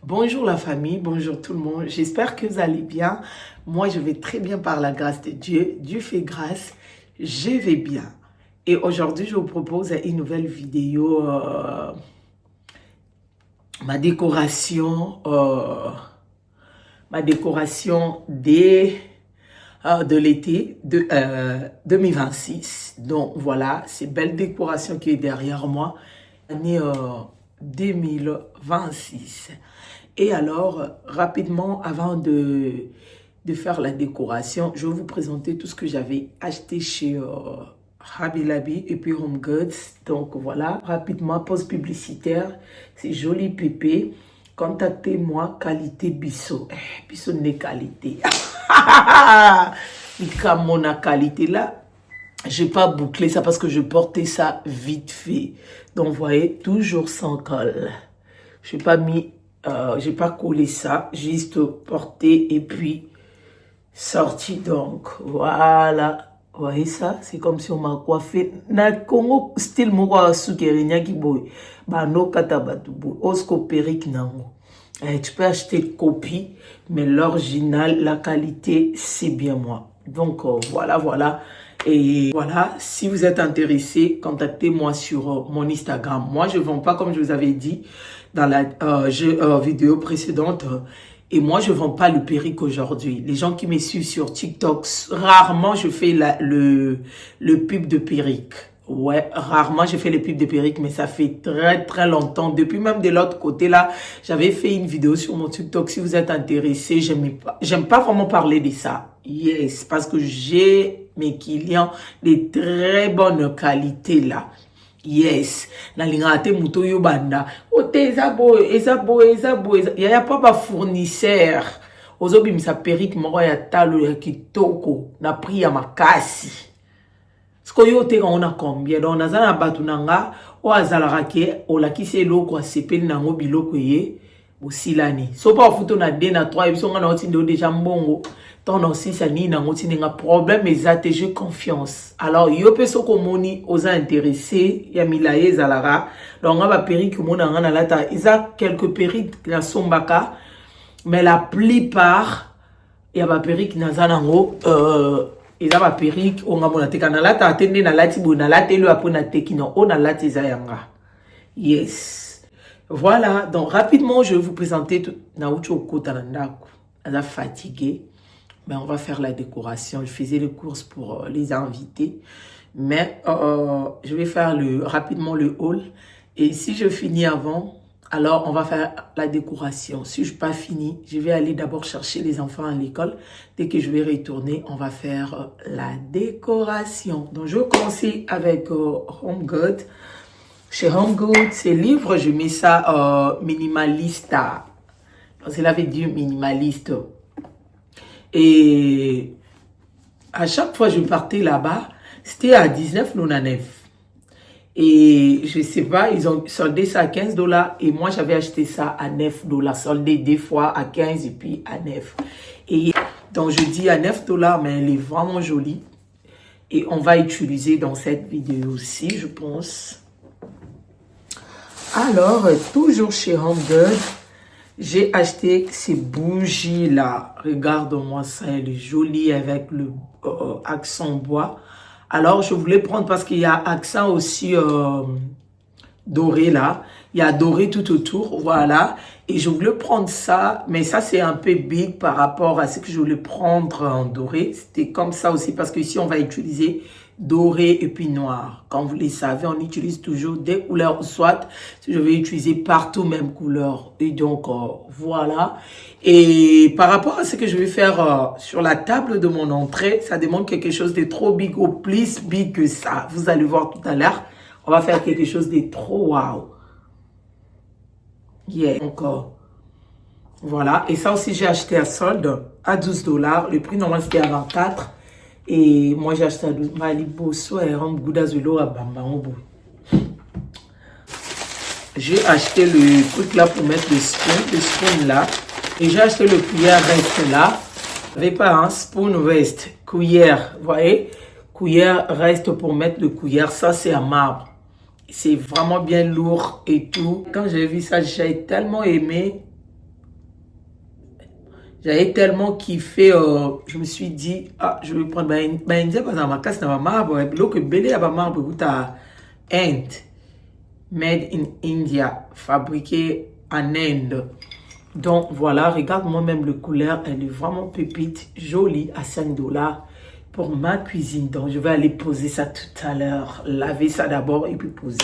Bonjour la famille, bonjour tout le monde, j'espère que vous allez bien. Moi je vais très bien par la grâce de Dieu, Dieu fait grâce, je vais bien. Et aujourd'hui je vous propose une nouvelle vidéo, ma décoration de l'été de 2026. Donc voilà, c'est belle décoration qui est derrière moi, année 2026. Et alors, rapidement, avant de faire la décoration, je vais vous présenter tout ce que j'avais acheté chez Hobby Lobby et puis Home Goods. Donc voilà, rapidement, pause publicitaire, c'est joli pépé. Contactez-moi, qualité Bisso. Bisso n'est qualité. Comme mon qualité là, je n'ai pas bouclé ça parce que je portais ça vite fait. Donc vous voyez, toujours sans colle. Je n'ai pas mis... j'ai pas collé ça, juste porté et puis sorti. Donc voilà, vous voyez ça, c'est comme si on m'a coiffé na Congo style moko sukerinya ki boy ba no kata batu boy osko perruque nango. Tu peux acheter copie mais l'original, la qualité c'est bien moi. Donc voilà. Et voilà, si vous êtes intéressé, contactez-moi sur mon Instagram. Moi, je ne vends pas, comme je vous avais dit dans la vidéo précédente. Et moi, je ne vends pas le perruque aujourd'hui. Les gens qui me suivent sur TikTok, rarement je fais le pub de perruque. Ouais, rarement je fais le pub de perruque, mais ça fait très longtemps. Depuis même de l'autre côté là, j'avais fait une vidéo sur mon TikTok. Si vous êtes intéressé, j'aime pas vraiment parler de ça. Yes, parce que j'ai mes clients de très bonne qualité là. Yes, na lingate muto yo banda. Ote ezabo. Ya pas ba fournisseur. Ozobi misa perruque moko ya talo ya kitoko na prix ya makasi. Sko yo te on a combien? Donc nazana batu nanga o azalaka ke o lakise loko asepeli nango biloko ye bosilani. So pa futo na 2 na 3 ebiso nga na otinde déjà mbongo. Ton aussi ça ni nango tinenga problème ezate j'ai confiance. Alors yo pe soko moni oza intéressé ya milaye zalara. Donc nga ba perruque mona nga na lata isa quelques perruques na sombaka mais la plupart ya ba perruque nazana ngo ils ont ma perruque, on a mon attaque na lata atende na lati bo na late le apona tekino on a lati zayanga. Yes. Voilà, donc rapidement je vais vous présenter tout na ucho kota ndako. Elle fatigué, mais on va faire la décoration. Je faisais les courses pour les invités, mais je vais faire rapidement le haul et si je finis avant, alors on va faire la décoration. Si je n'ai pas fini, je vais aller d'abord chercher les enfants à l'école. Dès que je vais retourner, on va faire la décoration. Donc je vais commencer avec Home Goods. Chez Home Goods, ces livres, je mets ça minimalista. Donc cela veut dire minimaliste. Et à chaque fois que je partais là-bas, c'était à 19,99. Et je sais pas, ils ont soldé ça à 15 $ et moi j'avais acheté ça à 9 $, soldé des fois à 15 et puis à 9. Et donc je dis à 9 $, mais elle est vraiment jolie. Et on va utiliser dans cette vidéo aussi, je pense. Alors, toujours chez Home Goods, j'ai acheté ces bougies là. Regarde-moi ça, elle est jolie avec le accent bois. Alors, je voulais prendre parce qu'il y a accent aussi doré là. Il y a doré tout autour, voilà. Et je voulais prendre ça, mais ça c'est un peu big par rapport à ce que je voulais prendre en doré. C'était comme ça aussi parce que ici on va utiliser doré et puis noir. Comme vous le savez, on utilise toujours des couleurs, soit je vais utiliser partout même couleur. Et donc voilà. Et par rapport à ce que je vais faire sur la table de mon entrée, ça demande quelque chose de trop big ou plus big que ça. Vous allez voir tout à l'heure. On va faire quelque chose de trop wow. Yeah, encore. Voilà. Et ça aussi, j'ai acheté à solde à 12 $. Le prix normal, c'était à 24. Et moi, j'ai acheté à 12. J'ai acheté le truc là pour mettre le spoon là. Et j'ai acheté le cuillère reste là. Vous n'avez pas un spoon reste, cuillère, vous voyez? Cuillère reste pour mettre le cuillère, ça c'est à marbre. C'est vraiment bien lourd et tout. Quand j'ai vu ça, j'ai tellement aimé. J'avais tellement kiffé, je me suis dit, ah, je vais prendre ma casse dans ma marbre, l'eau que belé à ma marbre, vous à Inde, made in India, fabriqué en Inde. Donc voilà, regarde-moi même le couleur, elle est vraiment pépite, jolie à 5 $ pour ma cuisine. Donc je vais aller poser ça tout à l'heure, laver ça d'abord et puis poser.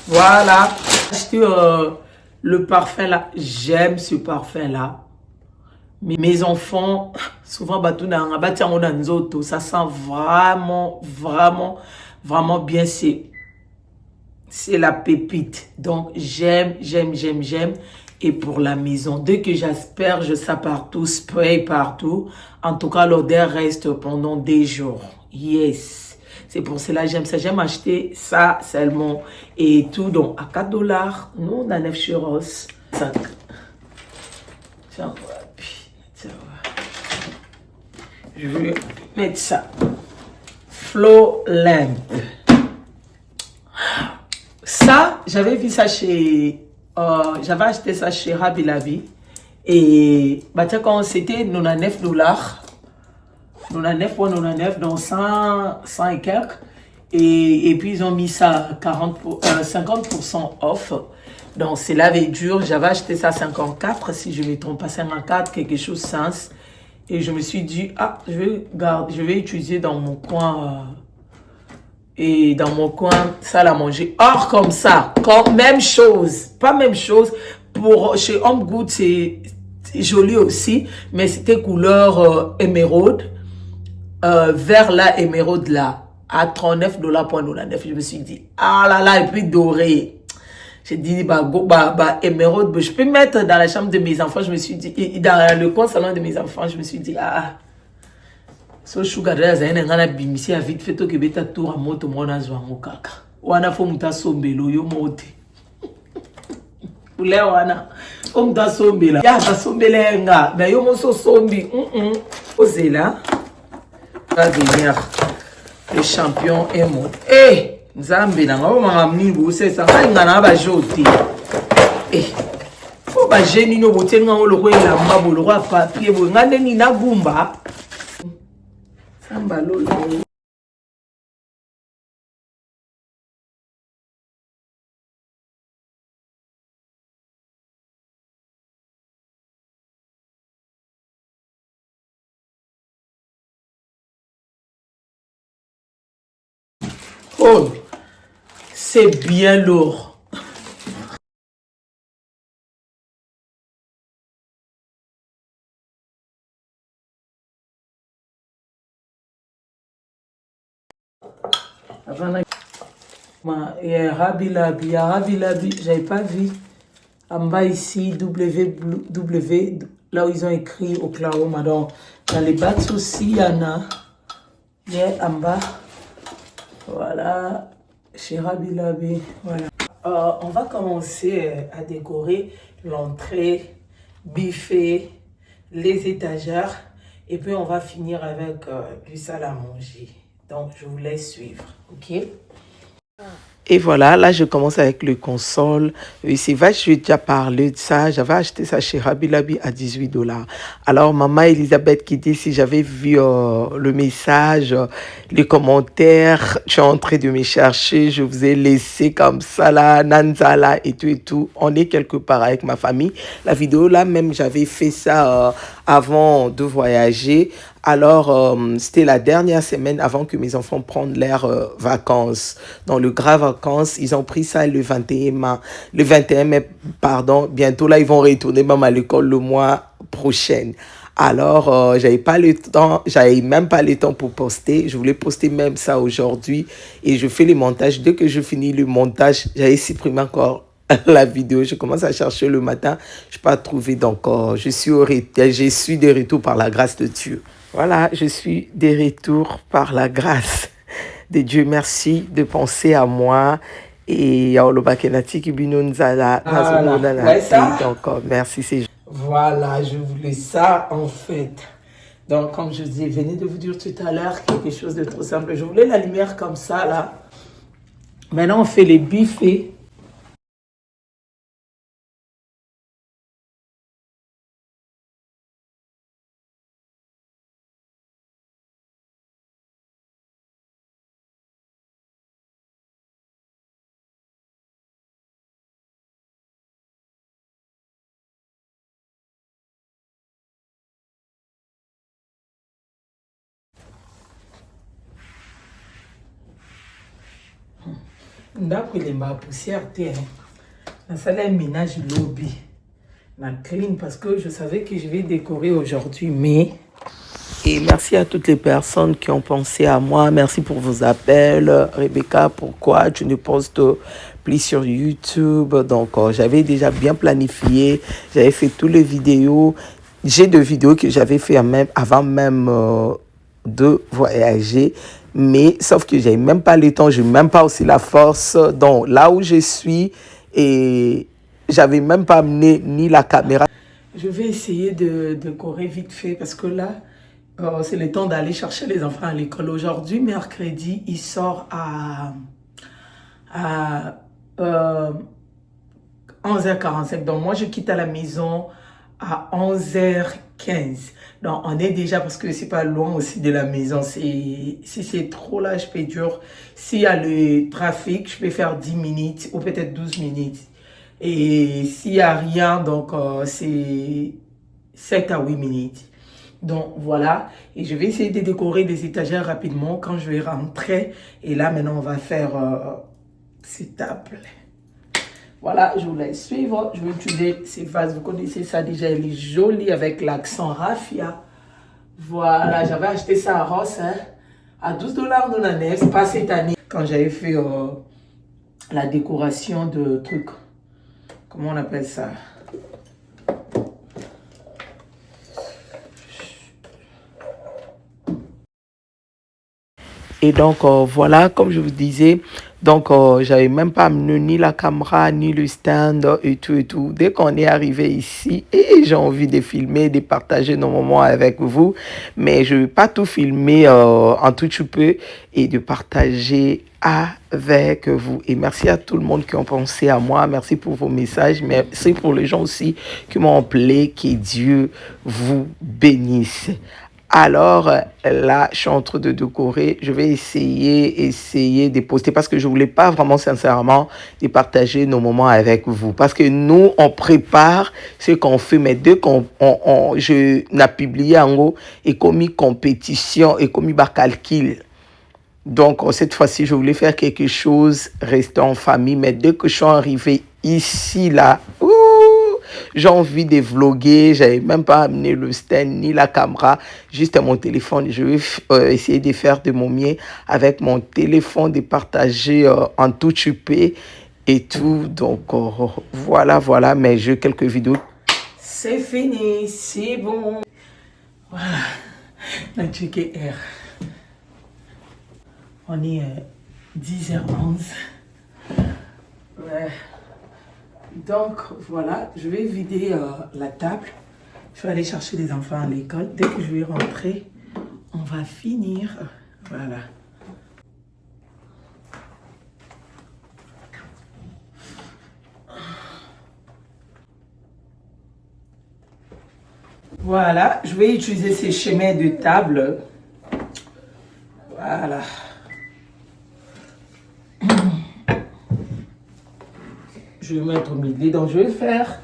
Voilà, j'ai acheté le parfum là, j'aime ce parfum là. Mes enfants, souvent, ça sent vraiment, vraiment, vraiment bien. C'est la pépite. Donc, j'aime, j'aime, j'aime, j'aime. Et pour la maison, dès que j'asperge ça partout, spray partout, en tout cas, l'odeur reste pendant des jours. Yes. C'est pour cela que j'aime ça. J'aime acheter ça seulement. Et tout, donc, à 4 $. Nous, on a 9 churros. 5. Tiens, je vais mettre ça. Flow Lamp. Ça, j'avais vu ça chez... j'avais acheté ça chez Rabi Labi. Et bah, quand c'était 99 $. 99, donc 100 et quelques. Et puis ils ont mis ça à 50% off. Donc c'est lavé dur. J'avais acheté ça à 54, si je ne me trompe pas, 54, quelque chose sens. Et je me suis dit, ah, je vais utiliser dans mon coin. Et dans mon coin, ça l'a manger. Or, comme ça, même chose. Pas même chose. Chez Home Good, c'est joli aussi. Mais c'était couleur émeraude. Vert là, émeraude là. À 39 $. Je me suis dit, ah là là, et puis doré. J'ai dit, émeraude, je peux mettre dans la chambre de mes enfants. Je me suis dit, dans le coin salon de mes enfants, je me suis dit, ah, so sugar dada ngana bimisi a vite fait que beta tour à moto mona zwango kaka. Wana fo muta sombelo yo mote. Ule wana fo muta sombela. Ya ta sombelenga, mais yo mo so sombi. Ozela va venir le champion Emo. Eh, Nzambe na ngabo mangamni bo sesa ngana ba joti. Eh. Fo ba jeni no botenga ngo lokwe la mbabo lokwa papier bo ngane ni na gumba. Oh, c'est bien lourd. Rabi Labi, j'avais pas vu. En bas ici, W, là où ils ont écrit Oklahoma. Donc, dans les bacs aussi, il y en a. En bas. Voilà. Chez Rabi Labi. Voilà. On va commencer à décorer l'entrée, buffet, les étagères. Et puis, on va finir avec du salle à manger. Donc, je vous laisse suivre. OK? Et voilà, là je commence avec le console. C'est vrai, je vais déjà parlé de ça. J'avais acheté ça chez Rabi Labi à 18 $. Alors maman Elisabeth qui dit si j'avais vu le message, les commentaires, je suis en train de me chercher, je vous ai laissé comme ça là, Nanzala et tout et tout. On est quelque part avec ma famille. La vidéo là même j'avais fait ça avant de voyager. Alors, c'était la dernière semaine avant que mes enfants prennent leurs vacances. Dans le grand vacances, ils ont pris ça le 21 mai. Le 21 mai, pardon. Bientôt, là, ils vont retourner même à l'école le mois prochain. Alors, j'avais pas le temps, j'avais même pas le temps pour poster. Je voulais poster même ça aujourd'hui. Et je fais le montage. Dès que je finis le montage, j'avais supprimé encore la vidéo. Je commence à chercher le matin. Je n'ai pas trouvé, donc je suis de retour par la grâce de Dieu. Voilà, je suis de retour par la grâce de Dieu. Merci de penser à moi. Et donc, merci. Voilà, je voulais ça en fait. Donc, comme je dis, venez de vous dire tout à l'heure quelque chose de trop simple. Je voulais la lumière comme ça, là. Maintenant, on fait les buffets. D'après les poussière, dans salle de ménage lobby, la clean parce que je savais que je vais décorer aujourd'hui, mais et merci à toutes les personnes qui ont pensé à moi. Merci pour vos appels. Rebecca, pourquoi tu ne postes plus sur YouTube? Donc, j'avais déjà bien planifié. J'avais fait toutes les vidéos. J'ai deux vidéos que j'avais fait avant même de voyager. Mais sauf que j'ai même pas le temps, j'ai même pas aussi la force. Donc, là où je suis, et j'avais même pas amené ni la caméra. Je vais essayer de décorer vite fait parce que là, c'est le temps d'aller chercher les enfants à l'école. Aujourd'hui, mercredi, il sort à 11h45. Donc, moi, je quitte à la maison à 11h15. Donc, on est déjà, parce que c'est pas loin aussi de la maison. Si c'est trop là, je peux dur. S'il y a le trafic, je peux faire 10 minutes ou peut-être 12 minutes. Et s'il n'y a rien, donc c'est 7 à 8 minutes. Donc voilà, et je vais essayer de décorer des étagères rapidement quand je vais rentrer. Et là, maintenant, on va faire ces tables. Voilà, je vous laisse suivre. Je vais utiliser ces vases. Vous connaissez ça déjà, elle est jolie avec l'accent raffia. Voilà, j'avais acheté ça à Ross, hein, à 12$ pas cette année. Quand j'avais fait la décoration de trucs, comment on appelle ça? Et donc, voilà, comme je vous disais, donc, j'avais même pas amené ni la caméra, ni le stand et tout et tout. Dès qu'on est arrivé ici, et j'ai envie de filmer, de partager nos moments avec vous, mais je ne vais pas tout filmer en tout petit peu et de partager avec vous. Et merci à tout le monde qui ont pensé à moi. Merci pour vos messages. Merci pour les gens aussi qui m'ont appelé. Que Dieu vous bénisse. Alors là, je suis en train de décorer. Je vais essayer de poster parce que je voulais pas vraiment sincèrement de partager nos moments avec vous. Parce que nous, on prépare ce qu'on fait, mais dès je n'ai publié en gros et commis compétition et commis par calcul. Donc cette fois-ci, je voulais faire quelque chose, rester en famille, mais dès que je suis arrivé ici, là, j'ai envie de vlogger, j'avais même pas amené le stand ni la caméra, juste mon téléphone. Je vais essayer de faire de mon mieux avec mon téléphone, de partager en tout chupé et tout. Donc voilà, mais j'ai quelques vidéos. C'est fini, c'est bon. Voilà, la checker air. On est 10h11. Ouais. Donc voilà, je vais vider la table. Je vais aller chercher les enfants à l'école. Dès que je vais rentrer, on va finir. Voilà. Voilà, je vais utiliser ces chemins de table. Voilà. Je vais mettre au milieu. Donc, je vais faire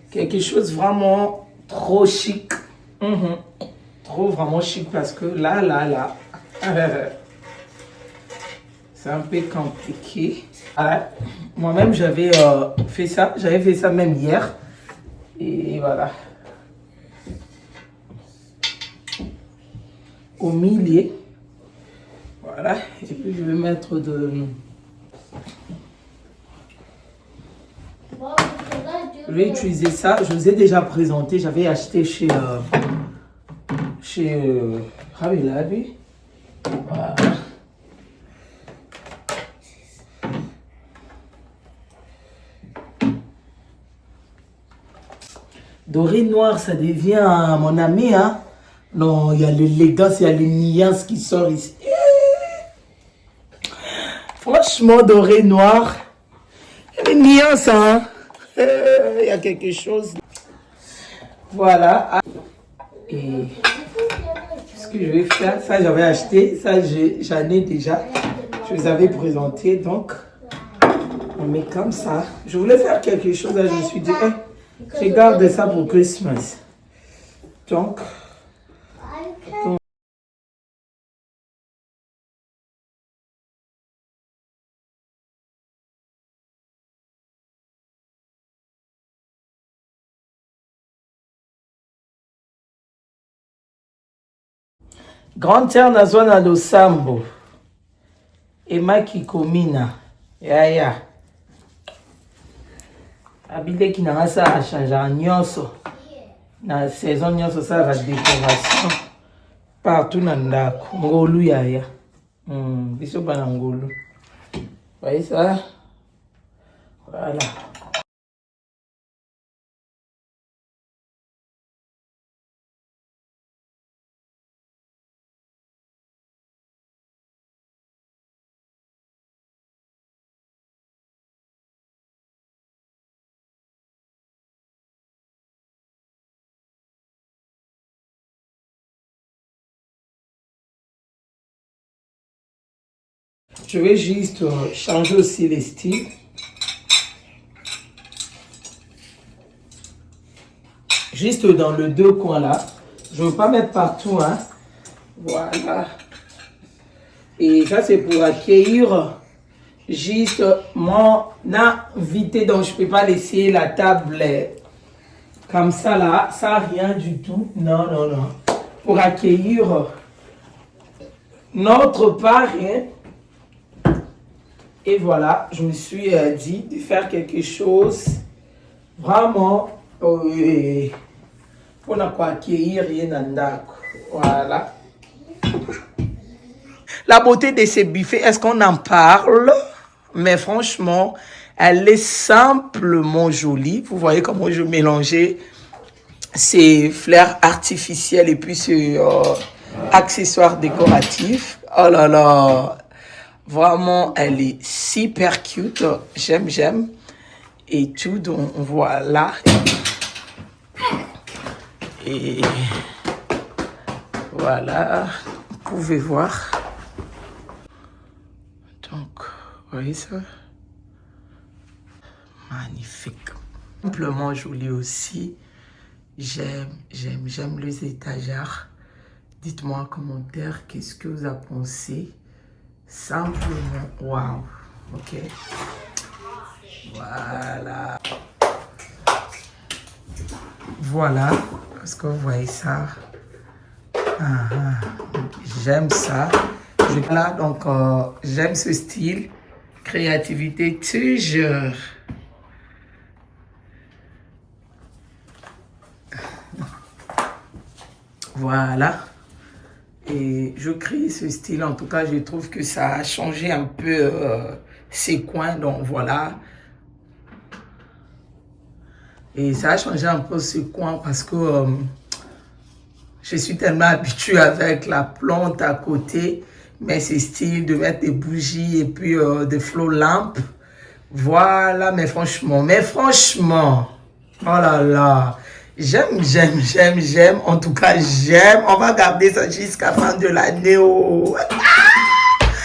quelque chose vraiment trop chic. Trop vraiment chic parce que là. C'est un peu compliqué. Voilà. Moi-même, j'avais fait ça. J'avais fait ça même hier. Et voilà. Au milieu. Voilà. Et puis, je vais mettre de... Je vais utiliser ça. Je vous ai déjà présenté. J'avais acheté chez Hobby Lobby. Voilà. Doré noir, ça devient mon ami, hein. Non, il y a l'élégance, il y a les nuances qui sortent ici. Franchement, doré noir, il y a les nuances, hein. Il y a quelque chose. Voilà. Et ce que je vais faire, ça j'avais acheté, ça j'en ai déjà. Je vous avais présenté, donc on met comme ça. Je voulais faire quelque chose, là, je me suis dit, je garde ça pour Christmas. Donc, grande terre nazwa na losambo. Emaki komina. Yaya. Abideki na nga ça a changé nyonso. Na saison nyonso ça la décoration. Partout na ndako. Ngolu yaya. Biso bana ngolu. Voyez ça? Voilà. Je vais juste changer aussi les styles. Juste dans le deux coins là. Je ne veux pas mettre partout, hein. Voilà. Et ça c'est pour accueillir juste mon invité. Donc je ne peux pas laisser la table comme ça là. Ça rien du tout. Non, non, non. Pour accueillir notre parrain. Et voilà, je me suis dit de faire quelque chose vraiment pour accueillir Yenandako. Voilà. La beauté de ces buffets, est-ce qu'on en parle? Mais franchement, elle est simplement jolie. Vous voyez comment je mélangeais ces fleurs artificielles et puis ces accessoires décoratifs. Oh là là! Vraiment, elle est super cute. J'aime. Et tout, donc voilà. Et voilà, vous pouvez voir. Donc, vous voyez ça? Magnifique. Simplement joli aussi. J'aime les étagères. Dites-moi en commentaire qu'est-ce que vous en pensez. Simplement, waouh, ok, voilà, parce que vous voyez ça, j'aime ça, là, donc j'aime ce style, créativité toujours, voilà. Et je crée ce style, en tout cas, je trouve que ça a changé un peu ses coins, donc voilà. Et ça a changé un peu ses coins parce que je suis tellement habituée avec la plante à côté, mais ce style de mettre des bougies et puis des flots lampes, voilà, mais franchement, oh là là. J'aime. En tout cas, j'aime. On va garder ça jusqu'à la fin de l'année. Oh.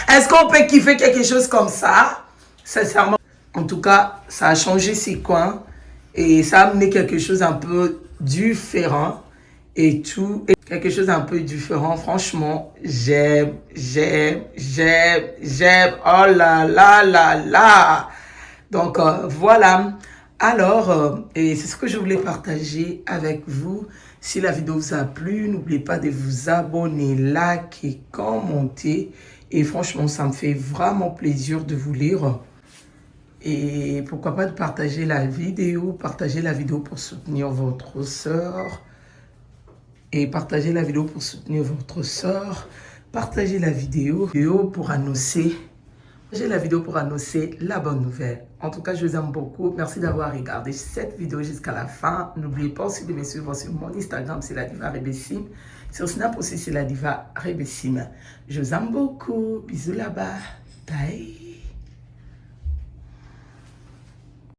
Est-ce qu'on peut kiffer quelque chose comme ça? Sincèrement. En tout cas, ça a changé ses coins. Et ça a amené quelque chose un peu différent. Et tout. Et quelque chose un peu différent. Franchement, j'aime. Oh là là. Donc, voilà. Alors, et c'est ce que je voulais partager avec vous. Si la vidéo vous a plu, n'oubliez pas de vous abonner, liker, commenter. Et franchement, ça me fait vraiment plaisir de vous lire. Et pourquoi pas de partager la vidéo pour soutenir votre soeur. Et partagez la vidéo pour soutenir votre soeur. Partagez la vidéo pour annoncer. J'ai la vidéo pour annoncer la bonne nouvelle. En tout cas, je vous aime beaucoup. Merci d'avoir regardé cette vidéo jusqu'à la fin. N'oubliez pas aussi de me suivre sur mon Instagram, c'est la diva Rebessim. Sur Snap aussi, c'est la diva Rebessim. Je vous aime beaucoup. Bisous là-bas. Bye.